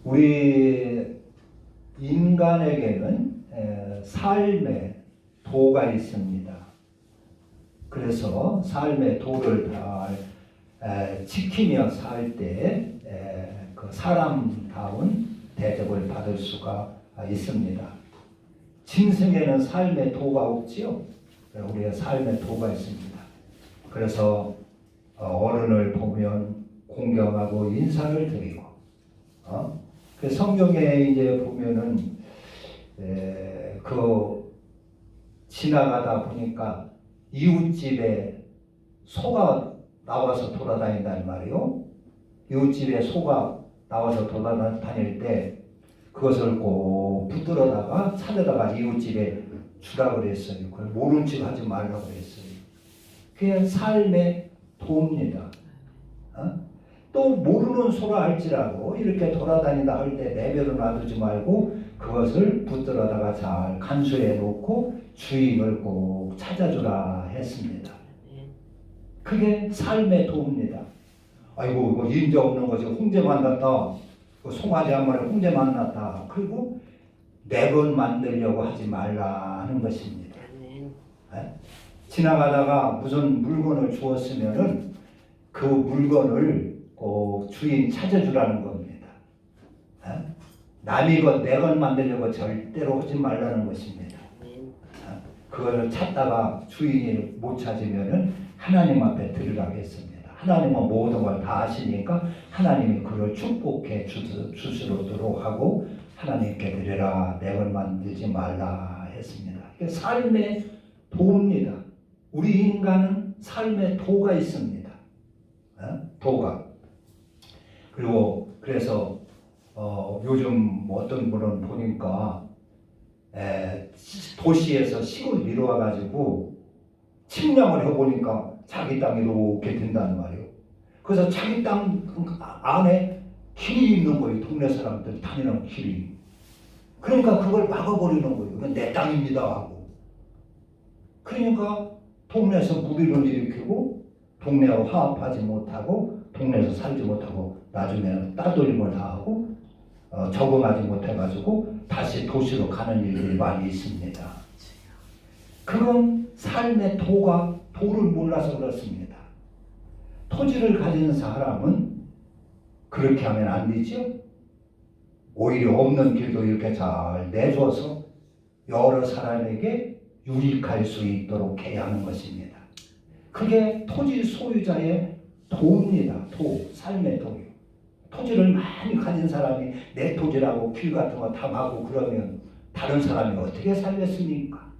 우리 인간에게는 삶의 도가 있습니다. 그래서 삶의 도를 잘 지키며 살 때 그 사람다운 대접을 받을 수가 있습니다. 짐승에는 삶의 도가 없지요. 우리의 삶의 도가 있습니다. 그래서 어른을 보면 공경하고 인사를 드리고, 그 성경에 이제 보면은 그 지나가다 보니까 이웃집에 소가 나와서 돌아다닌단 말이요. 이웃집에 소가 나와서 돌아다닐 때 그것을 꼭 붙들어다가 찾아다가 이웃집에 주라 그랬어요. 그걸 모른 척 하지 말라고 그랬어요. 그게 삶의 도입니다. 또 모르는 소라 할지라도 이렇게 돌아다니다 할 때 내버려 놔두지 말고 그것을 붙들어다가 잘 간수해 놓고 주인을 꼭 찾아주라 했습니다. 그게 삶의 도입니다. 아이고 이거 인자 없는 것이 홍제 만났다. 송아지 한 마리 홍제 만났다. 그리고 내건 만들려고 하지 말라는 것입니다. 지나가다가 무슨 물건을 주었으면은 그 물건을 꼭 주인 찾아주라는 겁니다. 남이 것 내 것 만들려고 절대로 하지 말라는 것입니다. 그거를 찾다가 주인이 못 찾으면은 하나님 앞에 드리라고 했습니다. 하나님은 모든 걸 다 아시니까 하나님이 그를 축복해 주시도록 하고 하나님께 드리라, 내 것 만들지 말라 했습니다. 이게 삶의 도입니다. 우리 인간은 삶의 도가 있습니다. 도가. 그리고 그래서 요즘 어떤 분은 보니까 도시에서 시골 내려와 가지고 침략을 해보니까 자기 땅이 이렇게 된다는 말이에요. 그래서 자기 땅 안에 길이 있는 거예요. 동네 사람들 다니는 길이. 그러니까 그걸 막아버리는 거예요. 이건 내 땅입니다 하고. 그러니까 동네에서 무리를 일으키고 동네와 화합하지 못하고 동네에서 살지 못하고 나중에는 따돌림을 당하고 적응하지 못해가지고 다시 도시로 가는 일들이 많이 있습니다. 그건 삶의 도를 몰라서 그렇습니다. 토지를 가진 사람은 그렇게 하면 안 되죠. 오히려 없는 길도 이렇게 잘 내줘서 여러 사람에게 유익할 수 있도록 해야 하는 것입니다. 그게 토지 소유자의 도입니다. 삶의 도요. 토지를 많이 가진 사람이 내 토지라고 길 같은 거 다 막고 그러면 다른 사람이 어떻게 살겠습니까?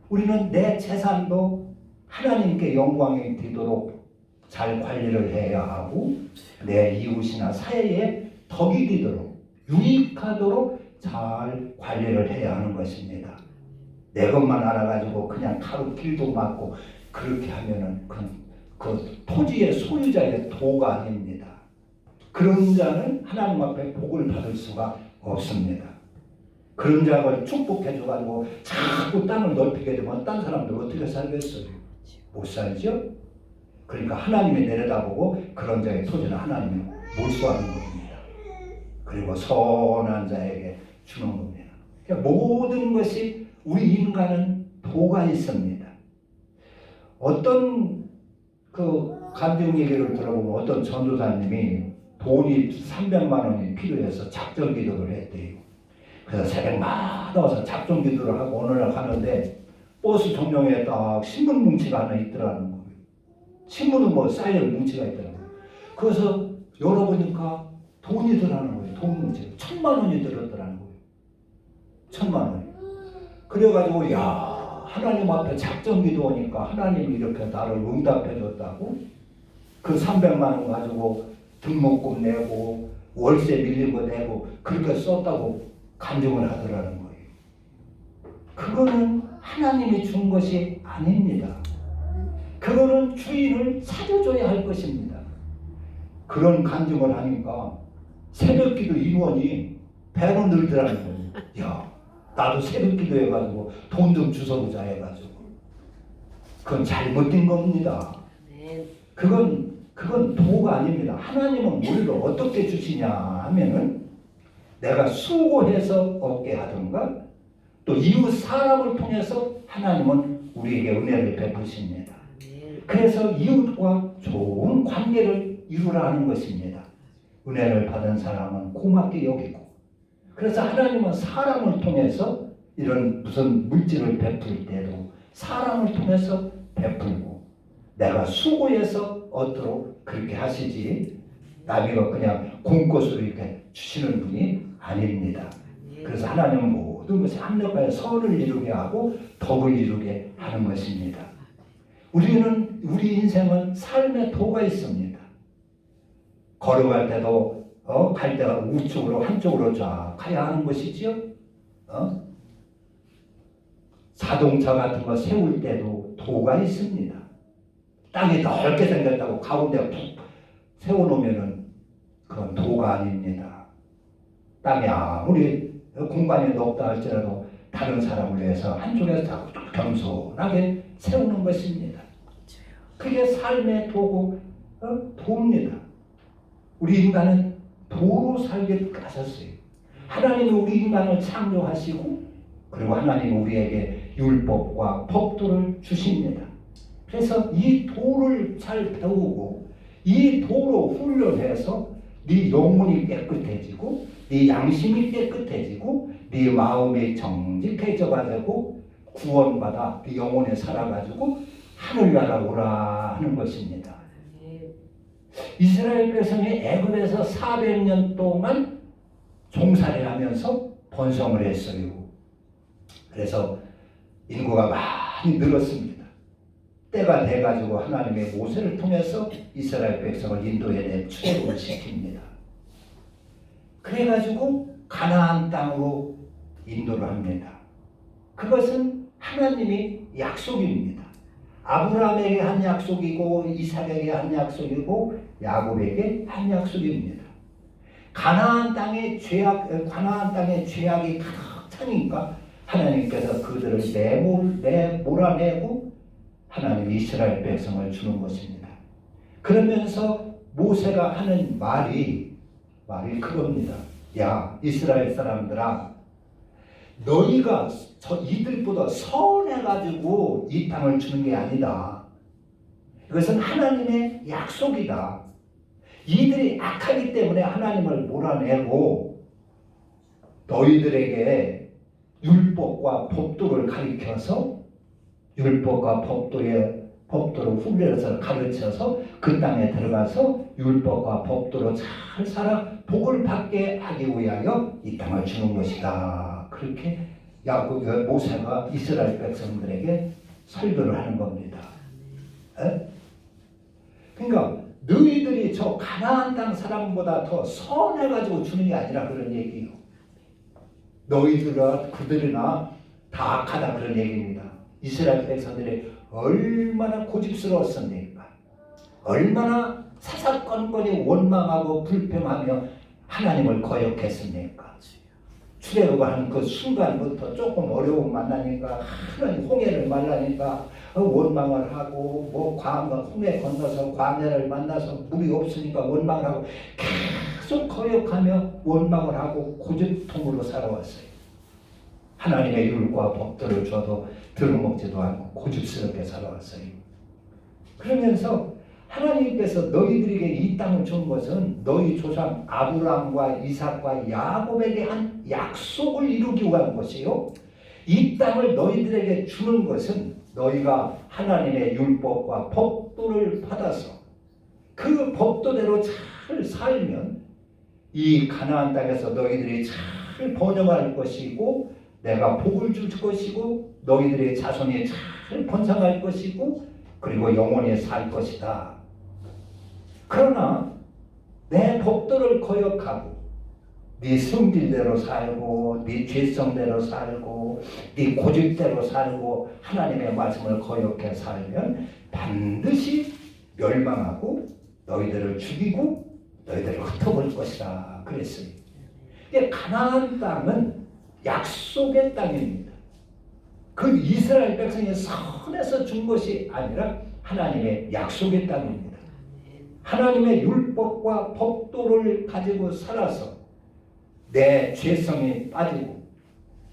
우리는 내 재산도 하나님께 영광이 되도록 잘 관리를 해야 하고 내 이웃이나 사회에 덕이 되도록 유익하도록 잘 관리를 해야 하는 것입니다. 내 것만 알아가지고 그냥 가로 길도 막고 그렇게 하면은 그 토지의 소유자의 도가 아닙니다. 그런 자는 하나님 앞에 복을 받을 수가 없습니다. 그런 자를 축복해줘가지고 자꾸 땅을 넓히게 되면 딴 사람들 어떻게 살겠어요? 못 살죠? 그러니까 하나님이 내려다보고 그런 자의 토지는 하나님이 몰수하는 겁니다. 그리고 선한 자에게 주는 겁니다. 그러니까 모든 것이 우리 인간은 도가 있습니다. 어떤 그 간증 얘기를 들어보면 어떤 전도사님이 돈이 300만 원이 필요해서 작전 기도를 했대요. 그래서 새벽마다 와서 작전 기도를 하고 어느 날 가는데 버스 정류장에 딱 신문 뭉치가 하나 있더라는 거예요. 신문은 뭐 쌓여있는 뭉치가 있더라고요. 그래서 열어보니까 돈이 들어가는 거예요. 돈 뭉치. 1000만 원이 들었더라는 거예요. 1000만 원이. 그래가지고 야 하나님 앞에 작전 기도하니까 하나님이 이렇게 나를 응답해줬다고 그 300만 원 가지고 등록금 내고 월세 밀린 거 내고 그렇게 썼다고 간증을 하더라는 거예요. 그거는 하나님이 준 것이 아닙니다. 그거는 주인을 찾아줘야 할 것입니다. 그런 간증을 하니까 새벽기도 인원이 배로 늘더라는 거예요. 야, 나도 새벽기도 해가지고 돈 좀 주워보자 해가지고. 그건 잘못된 겁니다. 그건 그건 도가 아닙니다. 하나님은 우리를 어떻게 주시냐 하면은 내가 수고해서 얻게 하든가 또 이웃 사람을 통해서 하나님은 우리에게 은혜를 베푸십니다. 그래서 이웃과 좋은 관계를 이루라는 것입니다. 은혜를 받은 사람은 고맙게 여기고, 그래서 하나님은 사람을 통해서 이런 무슨 물질을 베풀 때도 사람을 통해서 베풀고 내가 수고해서 얻도록 그렇게 하시지, 남이가 그냥 공것으로 이렇게 주시는 분이 아닙니다. 그래서 하나님은 모든 것에 합력하여 선을 이루게 하고 덕을 이루게 하는 것입니다. 우리 인생은 삶의 도가 있습니다. 걸어갈 때도 갈 때가 우측으로 한쪽으로 쫙 가야 하는 것이지요. 자동차 같은 거 세울 때도 도가 있습니다. 땅이 넓게 생겼다고 가운데 푹 세워놓으면은 그건 도가 아닙니다. 땅이 아무리 공간이 높다 할지라도 다른 사람을 위해서 한쪽에서 자꾸 겸손하게 세우는 것입니다. 그게 삶의 도고 도입니다. 우리 인간은 도로 살게 하셨어요. 하나님이 우리 인간을 창조하시고 그리고 하나님이 우리에게 율법과 법도를 주십니다. 그래서 이 도를 잘 배우고 이 도로 훈련해서 네 영혼이 깨끗해지고 네 양심이 깨끗해지고 네 마음이 정직해져 가지고 구원받아 네 영혼에 살아가지고 하늘나라 오라 하는 것입니다. 이스라엘 백성이 애굽에서 400년 동안 종살이하면서 번성을 했어요. 그래서 인구가 많이 늘었습니다. 때가 돼가지고 하나님의 모세를 통해서 이스라엘 백성을 인도에 출애굽을 시킵니다. 그래가지고 가나안 땅으로 인도를 합니다. 그것은 하나님의 약속입니다. 아브라함에게 한 약속이고 이삭에게 한 약속이고 야곱에게 한 약속입니다. 가나안 땅의 죄악이 가득 차니까 하나님께서 그들을 몰아내고 하나님 이스라엘 백성을 주는 것입니다. 그러면서 모세가 하는 말이 그겁니다. 야 이스라엘 사람들아, 너희가 이들보다 선해가지고 이 땅을 주는 게 아니다. 이것은 하나님의 약속이다. 이들이 악하기 때문에 하나님을 몰아내고 너희들에게 율법과 법도를 가르쳐서 율법과 법도를 훈련해서 가르쳐서 그 땅에 들어가서 율법과 법도로 잘 살아 복을 받게 하기 위하여 이 땅을 주는 것이다. 그렇게 모세가 이스라엘 백성들에게 설교를 하는 겁니다. 그러니까 너희들이 저 가나안 땅 사람보다 더 선해가지고 주는 게 아니라 그런 얘기예요. 그들이나 다 악하다 그런 얘기입니다. 이스라엘 백성들이 얼마나 고집스러웠습니까? 얼마나 사사건건이 원망하고 불평하며 하나님을 거역했습니까? 출애굽하는 그 순간부터 조금 어려움 만나니까 하나님 홍해를 만나니까 원망을 하고 홍해 건너서 광야를 만나서 물이 없으니까 원망을 하고 계속 거역하며 원망을 하고 고집통으로 살아왔어요. 하나님의 율과 법도를 줘도 들어먹지도 않고 고집스럽게 살아왔어요. 그러면서 하나님께서 너희들에게 이 땅을 준 것은 너희 조상 아브라함과 이삭과 야곱에게 한 약속을 이루기 위한 것이요, 이 땅을 너희들에게 주는 것은 너희가 하나님의 율법과 법도를 받아서 그 법도대로 잘 살면 이 가나안 땅에서 너희들이 잘 번영할 것이고 내가 복을 줄 것이고 너희들의 자손이 잘 번성할 것이고 그리고 영원히 살 것이다. 그러나 내 법도를 거역하고 네 성질대로 살고 네 죄성대로 살고 네 고집대로 살고 하나님의 말씀을 거역해 살면 반드시 멸망하고 너희들을 죽이고 너희들을 흩어볼 것이다 그랬어요. 가나안 땅은 약속의 땅입니다. 그 이스라엘 백성이 선에서 준 것이 아니라 하나님의 약속의 땅입니다. 하나님의 율법과 법도를 가지고 살아서 내 죄성이 빠지고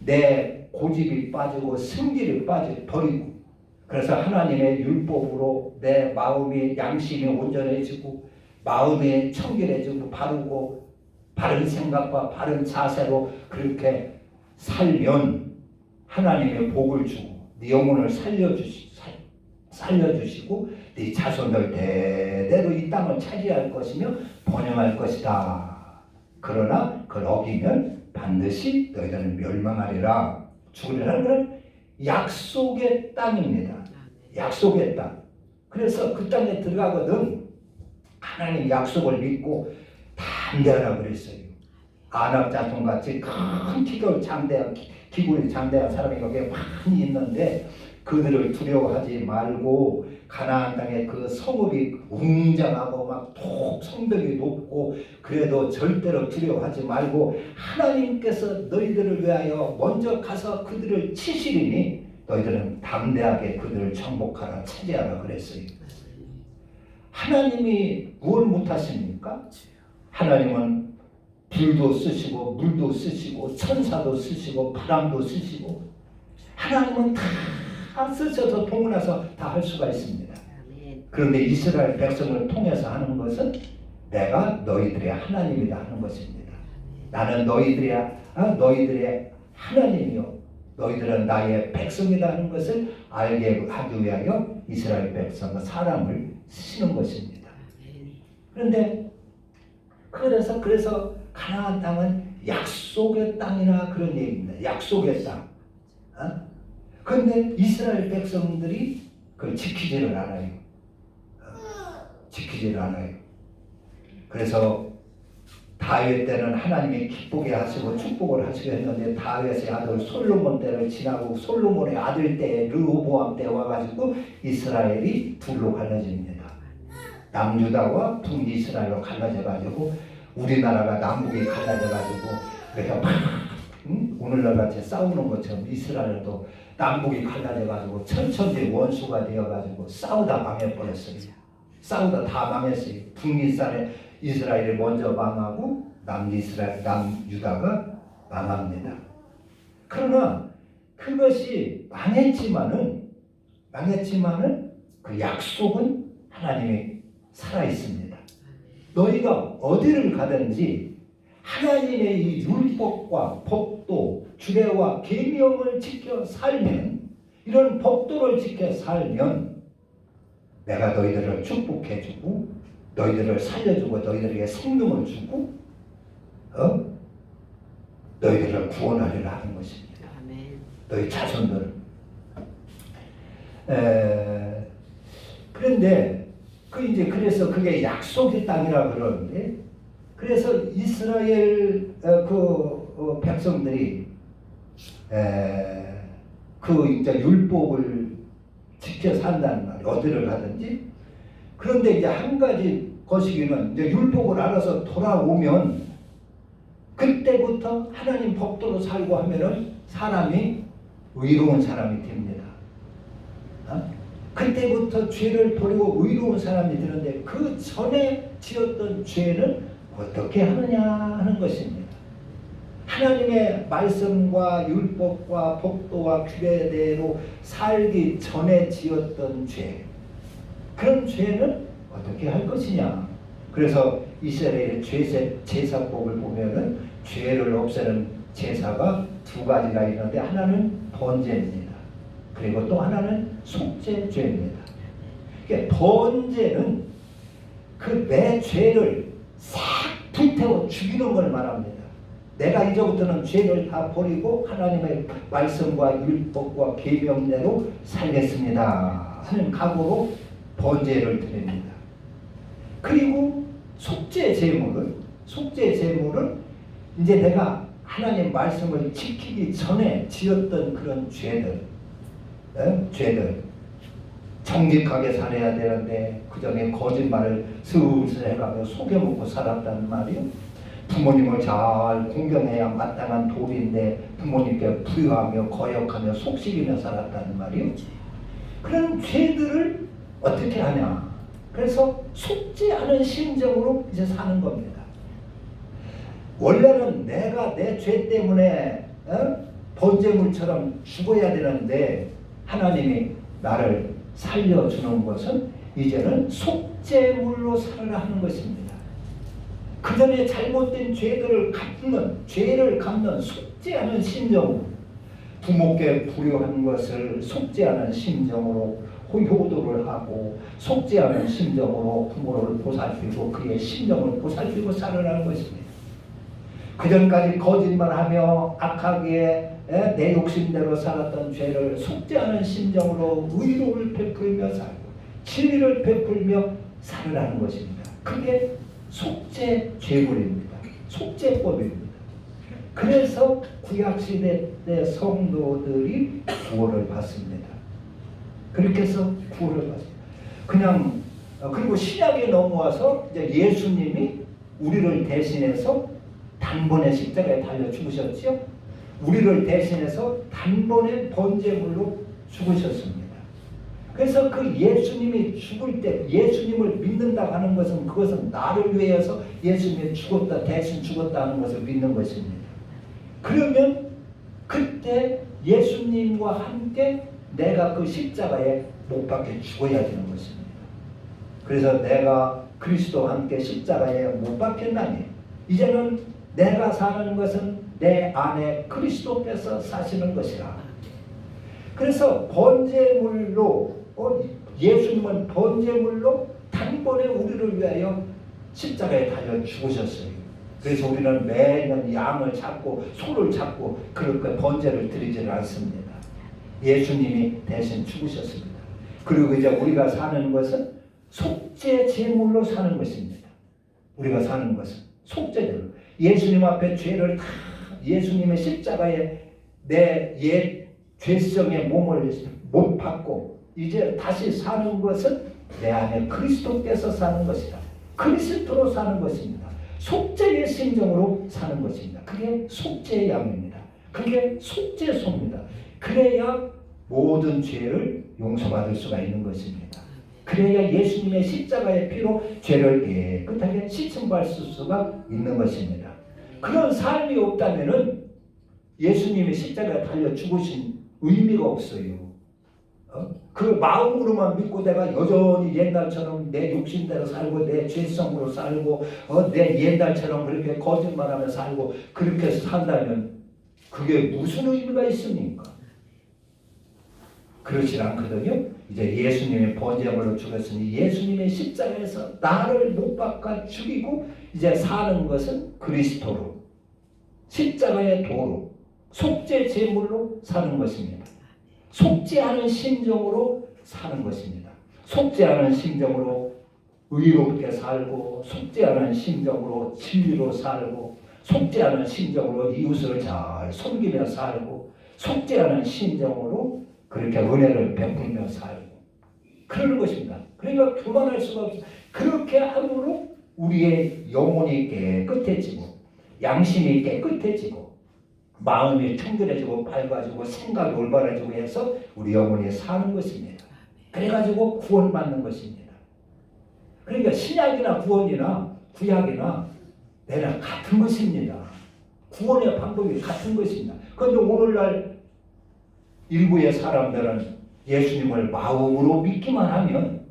내 고집이 빠지고 승질이 버리고, 그래서 하나님의 율법으로 내 마음이 양심이 온전해지고 마음이 청결해지고 바르고 바른 생각과 바른 자세로 그렇게 살면 하나님의 복을 주고 네 영혼을 살려주시고 네 자손들 대대로 이 땅을 차지할 것이며 번영할 것이다. 그러나 그걸 어기면 반드시 너희들은 멸망하리라. 죽으리라는 것은 약속의 땅입니다. 약속의 땅. 그래서 그 땅에 들어가거든 하나님 약속을 믿고 담대하라 그랬어요. 안압 자손같이 큰 기구리 장대한 사람이 거기에 많이 있는데 그들을 두려워하지 말고 가나안 땅에 그 성읍이 웅장하고 막 성벽이 높고 그래도 절대로 두려워하지 말고 하나님께서 너희들을 위하여 먼저 가서 그들을 치시리니 너희들은 담대하게 그들을 정복하라 차지하라 그랬어요. 하나님이 뭘 못하십니까? 하나님은 불도 쓰시고 물도 쓰시고 천사도 쓰시고 바람도 쓰시고 하나님은 다 쓰셔서 통일해서 다 할 수가 있습니다. 그런데 이스라엘 백성을 통해서 하는 것은 내가 너희들의 하나님이다 하는 것입니다. 나는 너희들의 하나님이요 너희들은 나의 백성이다 하는 것을 알게 하기 위하여 이스라엘 백성은 사람을 쓰시는 것입니다. 그래서 가나안 땅은 약속의 땅이나 그런 얘기입니다. 약속의 땅. 그런데 이스라엘 백성들이 그걸 지키지를 않아요. 그래서 다윗 때는 하나님이 기쁘게 하시고 축복을 하시고 했는데 다윗의 아들 솔로몬 때를 지나고 솔로몬의 아들 때에 르호보암 때 와가지고 이스라엘이 둘로 갈라집니다. 남유다와 북이스라엘로 갈라져가지고 우리나라가 남북이 갈라져가지고 그러니까 막 오늘날 같이 싸우는 것처럼 이스라엘도 남북이 갈라져가지고 천천히 원수가 되어가지고 싸우다 망해버렸어요. 싸우다 다 망했어요. 북이스라엘이 먼저 망하고 남유다가 망합니다. 그러나 그것이 망했지만은 그 약속은 하나님이 살아있습니다. 너희가 어디를 가든지 하나님의 이 율법과 법도 규례와 계명을 지켜 살면 이런 법도를 지켜 살면 내가 너희들을 축복해주고 너희들을 살려주고 너희들에게 생명을 주고 너희들을 구원하리라 하는 것입니다. 너희 자손들은 그런데 그래서 그게 약속의 땅이라 그러는데 그래서 이스라엘 백성들이 이제 율법을 지켜 산다는 말이에요. 어디를 가든지. 그런데 이제 한 가지 것이기는 이제 율법을 알아서 돌아오면 그때부터 하나님 법도로 살고 하면은 사람이 의로운 사람이 됩니다. 그때부터 죄를 버리고 의로운 사람이 되는데 그 전에 지었던 죄는 어떻게 하느냐 하는 것입니다. 하나님의 말씀과 율법과 법도와 규례대로 살기 전에 지었던 죄, 그런 죄는 어떻게 할 것이냐. 그래서 이스라엘의 제사법을 보면은 죄를 없애는 제사가 두 가지가 있는데 하나는 번제입니다. 그리고 또 하나는 속죄죄입니다. 그러니까 번제는 그 내 죄를 싹 불태워 죽이는 걸 말합니다. 내가 이제부터는 죄를 다 버리고 하나님의 말씀과 율법과 계명대로 살겠습니다 하는 각오로 번제를 드립니다. 그리고 속죄 제물은 이제 내가 하나님 말씀을 지키기 전에 지었던 그런 죄들 정직하게 살아야 되는데 그전에 거짓말을 슬슬 해가며 속여먹고 살았단 말이요. 부모님을 잘 공경해야 마땅한 도리인데 부모님께 불효하며 거역하며 속삭이며 살았단 말이요. 그런 죄들을 어떻게 하냐. 그래서 속죄하는 심정으로 이제 사는 겁니다. 원래는 내가 내 죄 때문에 번제물처럼 죽어야 되는데 하나님이 나를 살려주는 것은 이제는 속죄물로 살아라 하는 것입니다. 그 전에 잘못된 죄를 갚는 속죄하는 심정으로, 부모께 불효한 것을 속죄하는 심정으로 효도를 하고, 속죄하는 심정으로 부모를 보살피고 그의 심정을 보살피고 살아가는 것입니다. 그전까지 거짓말하며 악하게 내 욕심대로 살았던 죄를 속죄하는 심정으로 의로를 베풀며 살고 진리를 베풀며 살아가는 것입니다. 그게 속죄 죄물입니다. 속죄법입니다. 그래서 구약시대 때 성도들이 구원을 받습니다. 그렇게 해서 구원을 받습니다. 그리고 신약에 넘어와서 이제 예수님이 우리를 대신해서 단번에 십자가에 달려 죽으셨죠. 우리를 대신해서 단번에 번제물로 죽으셨습니다. 그래서 그 예수님이 죽을 때 예수님을 믿는다고 하는 것은 그것은 나를 위해서 예수님이 죽었다, 대신 죽었다 하는 것을 믿는 것입니다. 그러면 그때 예수님과 함께 내가 그 십자가에 못 박혀 죽어야 되는 것입니다. 그래서 내가 그리스도와 함께 십자가에 못 박혔나니 이제는 내가 사는 것은 내 안에 그리스도께서 사시는 것이라. 그래서 번제물로 예수님은 번제물로 단번에 우리를 위하여 십자가에 달려 죽으셨어요. 그래서 우리는 매년 양을 잡고 소를 잡고 그렇게 번제를 드리지는 않습니다. 예수님이 대신 죽으셨습니다. 그리고 이제 우리가 사는 것은 속죄 제물로 사는 것입니다. 우리가 사는 것은 속죄제로 예수님 앞에 죄를 다 예수님의 십자가에 내 옛 죄성의 몸을 못 받고 이제 다시 사는 것은 내 안에 그리스도께서 사는 것이다. 그리스도로 사는 것입니다. 속죄의 심정으로 사는 것입니다. 그게 속죄의 양입니다. 그게 속죄소입니다. 그래야 모든 죄를 용서받을 수가 있는 것입니다. 그래야 예수님의 십자가의 피로 죄를 깨끗하게 씻음받을 수가 있는 것입니다. 그런 삶이 없다면은 예수님이 십자가에 달려 죽으신 의미가 없어요. 그 마음으로만 믿고 내가 여전히 옛날처럼 내 욕심대로 살고 내 죄성으로 살고 내 옛날처럼 그렇게 거짓말하며 살고 그렇게 산다면 그게 무슨 의미가 있습니까? 그렇지 않거든요. 이제 예수님의 번제물로 죽었으니 예수님의 십자가에서 나를 못 박아 죽이고 이제 사는 것은 그리스도로 십자가의 도로 속죄 제물로 사는 것입니다. 속죄하는 심정으로 사는 것입니다. 속죄하는 심정으로 의롭게 살고 속죄하는 심정으로 진리로 살고 속죄하는 심정으로 이웃을 잘 섬기며 살고 속죄하는 심정으로 그렇게 은혜를 베풀며 살고 그러는 것입니다. 그러니까 교만할 수가 없어요. 그렇게 함으로 우리의 영혼이 깨끗해지고 양심이 깨끗해지고 마음이 청결해지고 밝아지고 생각이 올바라지고 해서 우리 영혼이 사는 것입니다. 그래가지고 구원받는 것입니다. 그러니까 신약이나 구원이나 구약이나 내랑 같은 것입니다. 구원의 방법이 같은 것입니다. 그런데 오늘날 일부의 사람들은 예수님을 마음으로 믿기만 하면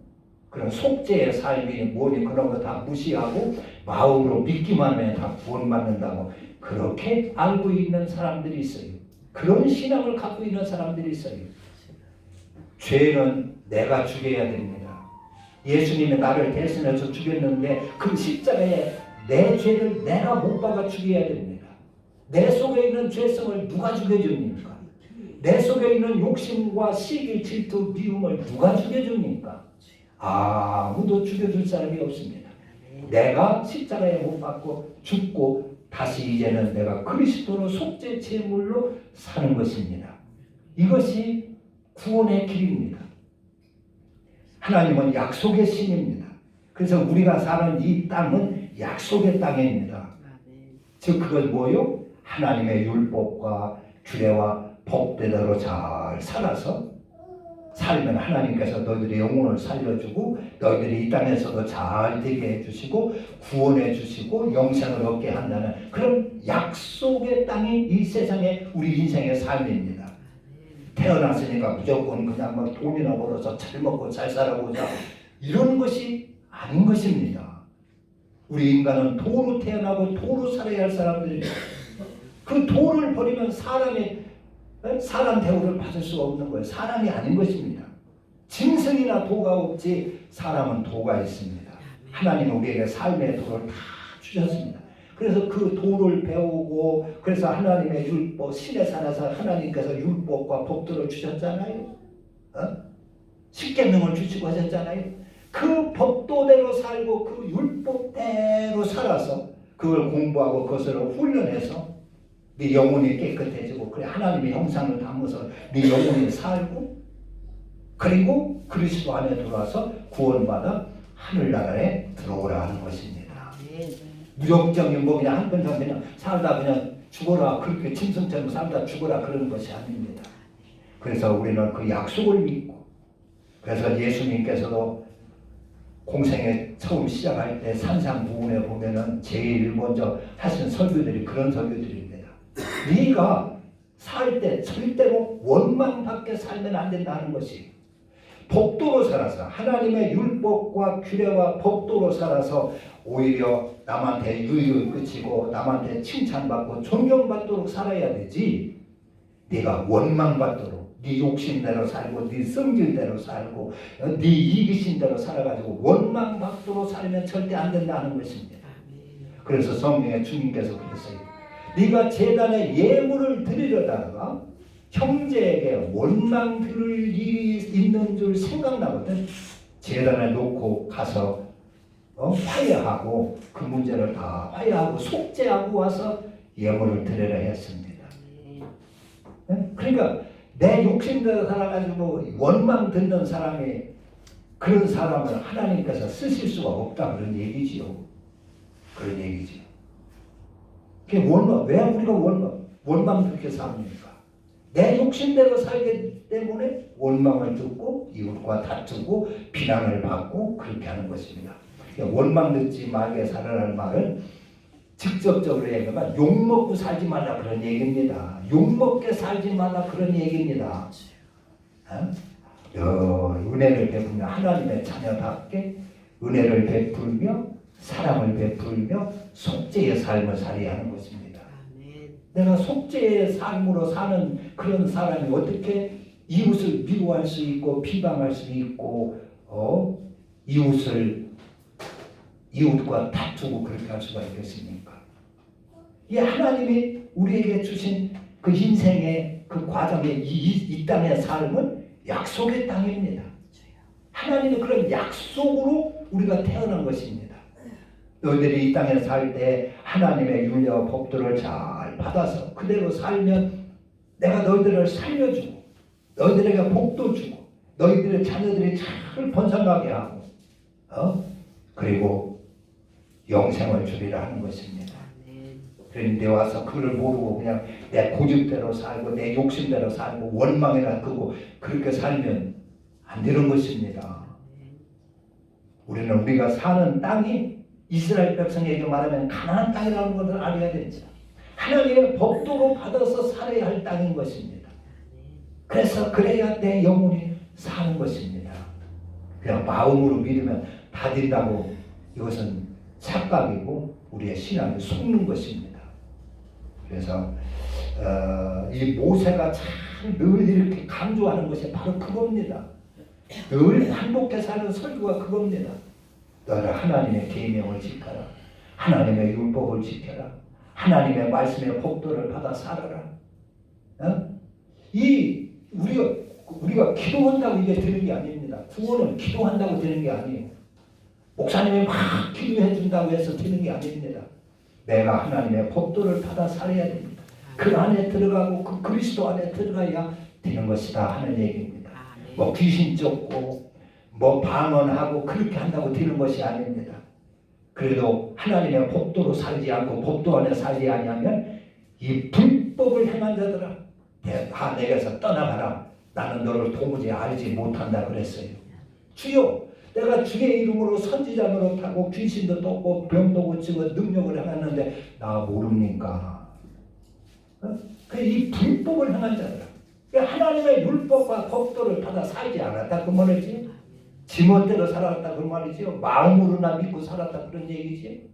그런 속죄의 삶이 뭐니 그런 거 다 무시하고 마음으로 믿기만 하면 다 구원받는다고 그렇게 알고 있는 사람들이 있어요. 그런 신앙을 갖고 있는 사람들이 있어요. 죄는 내가 죽여야 됩니다. 예수님이 나를 대신해서 죽였는데 그 십자가에 내 죄를 내가 못 박아 죽여야 됩니다. 내 속에 있는 죄성을 누가 죽여줍니까? 내 속에 있는 욕심과 시기, 질투, 미움을 누가 죽여줍니까? 아무도 죽여줄 사람이 없습니다. 내가 십자가에 못 박고 죽고 다시 이제는 내가 그리스도로 속죄 제물로 사는 것입니다. 이것이 구원의 길입니다. 하나님은 약속의 신입니다. 그래서 우리가 사는 이 땅은 약속의 땅입니다. 즉 그건 뭐요? 하나님의 율법과 규례와 법대로 잘 살아서 살면 하나님께서 너희들의 영혼을 살려주고 너희들이 이 땅에서도 잘 되게 해주시고 구원해 주시고 영생을 얻게 한다는 그런 약속의 땅이 이 세상의 우리 인생의 삶입니다. 태어났으니까 무조건 그냥 막 돈이나 벌어서 잘 먹고 잘 살아보자 이런 것이 아닌 것입니다. 우리 인간은 도로 태어나고 도로 살아야 할 사람들이에요. 그 도를 버리면 사람 대우를 받을 수가 없는 거예요. 사람이 아닌 것입니다. 짐승이나 도가 없지 사람은 도가 있습니다. 하나님은 우리에게 삶의 도를 다 주셨습니다. 그래서 그 도를 배우고 그래서 하나님의 율법 신의 산에서 하나님께서 율법과 법도를 주셨잖아요. 십계명을 주시고 하셨잖아요. 그 법도대로 살고 그 율법대로 살아서 그걸 공부하고 그것을 훈련해서 네 영혼이 깨끗해지고 그래 하나님의 형상을 담아서 네 영혼이 살고 그리고 그리스도 안에 들어와서 구원받아 하늘나라에 들어오라 하는 것입니다. 무역적인 뭐 그냥 한 번만 그냥 살다 그냥 죽어라 그렇게 짐승처럼 살다 죽어라 그러는 것이 아닙니다. 그래서 우리는 그 약속을 믿고 그래서 예수님께서도 공생에 처음 시작할 때 산상 부분에 보면은 제일 먼저 하신 설교들이 그런 설교들입니다. 네가 살 때 절대로 원망밖에 살면 안 된다는 것이 법도로 살아서 하나님의 율법과 규례와 법도로 살아서 오히려 남한테 유익을 끼치고 남한테 칭찬받고 존경받도록 살아야 되지 네가 원망받도록 네 욕심대로 살고 네 성질대로 살고 네 이기심대로 살아가지고 원망받도록 살면 절대 안 된다는 것입니다. 그래서 성경에 주님께서 그랬어요. 네가 제단에 예물을 드리려다가 형제에게 원망 들을 일이 있는 줄 생각나거든. 제단에 놓고 가서 화해하고 그 문제를 다 화해하고 속죄하고 와서 예물을 드리려 했습니다. 그러니까 내 욕심대로 살아가지고 원망 듣는 사람이 그런 사람을 하나님께서 쓰실 수가 없다 그런 얘기지요. 그런 얘기지요. 원망, 왜 우리가 원망 그렇게 삽니까? 내 욕심대로 살기 때문에 원망을 듣고 이웃과 다투고 비난을 받고 그렇게 하는 것입니다. 원망 듣지 말게 살아라는 말은 직접적으로 얘기하면 욕먹고 살지 말라 그런 얘기입니다. 욕먹게 살지 말라 그런 얘기입니다. 은혜를 베풀며 하나님의 자녀답게 은혜를 베풀며 사랑을 베풀며 속죄의 삶을 살아야 하는 것입니다. 내가 속죄의 삶으로 사는 그런 사람이 어떻게 이웃을 미워할 수 있고 비방할 수 있고 이웃과 다투고 그렇게 할 수가 있겠습니까? 이 하나님이 우리에게 주신 그 인생의 그 과정의 이 땅의 삶은 약속의 땅입니다. 하나님의 그런 약속으로 우리가 태어난 것입니다. 너희들이 이 땅에 살 때 하나님의 율례와 법도를 잘 받아서 그대로 살면 내가 너희들을 살려주고 너희들에게 복도 주고 너희들의 자녀들이 잘 번성하게 하고 그리고 영생을 주리라 하는 것입니다. 그런데 와서 그걸 모르고 그냥 내 고집대로 살고 내 욕심대로 살고 원망이나 크고 그렇게 살면 안 되는 것입니다. 우리가 사는 땅이 이스라엘 백성에게 말하면 가나안 땅이라는 것을 알아야 되죠. 하나님의 법도로 받아서 살아야 할 땅인 것입니다. 그래서 그래야 내 영혼이 사는 것입니다. 그냥 마음으로 믿으면 다 된다고 이것은 착각이고 우리의 신앙이 속는 것입니다. 그래서 이 모세가 참 늘 이렇게 강조하는 것이 바로 그겁니다. 늘 반복해 사는 설교가 그겁니다. 너는 하나님의 계명을 지켜라. 하나님의 율법을 지켜라. 하나님의 말씀의 법도를 받아 살아라. 우리가 기도한다고 이게 되는 게 아닙니다. 구원은 기도한다고 되는 게 아니에요. 목사님이 막 기도해 준다고 해서 되는 게 아닙니다. 내가 하나님의 법도를 받아 살아야 됩니다. 그 안에 들어가고 그 그리스도 안에 들어가야 되는 것이다 하는 얘기입니다. 뭐 귀신 쫓고 뭐 방언하고 그렇게 한다고 되는 것이 아닙니다. 그래도 하나님의 법도로 살지 않고 법도 안에 살지 아니하면 이 불법을 행한 자들아 다 내게서 떠나가라. 나는 너를 도무지 알지 못한다 그랬어요. 주여, 내가 주의 이름으로 선지자 노릇하고 귀신도 떴고 병도 고치고 능력을 행했는데 나 모릅니까? 이 불법을 행한 자들, 하나님의 율법과 법도를 받아 살지 않았다 그 말이지. 지멋대로 살았다 그 말이지요. 마음으로나 믿고 살았다 그런 얘기지.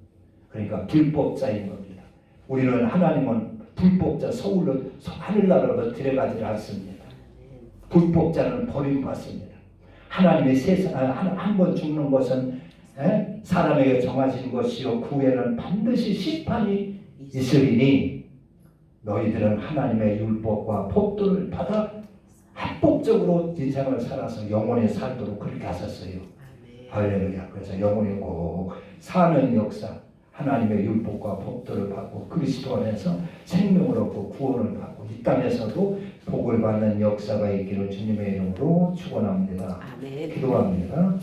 그러니까 불법자인 겁니다. 우리는 하나님은 불법자 서울로 하늘나라로 데려가지 않습니다. 불법자는 버림받습니다. 하나님의 세상 한 번 죽는 것은 사람에게 정하신 것이요 그 후에는 반드시 심판이 있으리니 너희들은 하나님의 율법과 법도를 받아 합법적으로 인생을 살아서 영원히 살도록 그렇게 하셨어요. 할렐루야. 그래서 영원히 꼭 사는 역사, 하나님의 율법과 법도를 받고 그리스도 안에서 생명을 얻고 구원을 받고 이 땅에서도 복을 받는 역사가 있기를 주님의 이름으로 축원합니다. 기도합니다.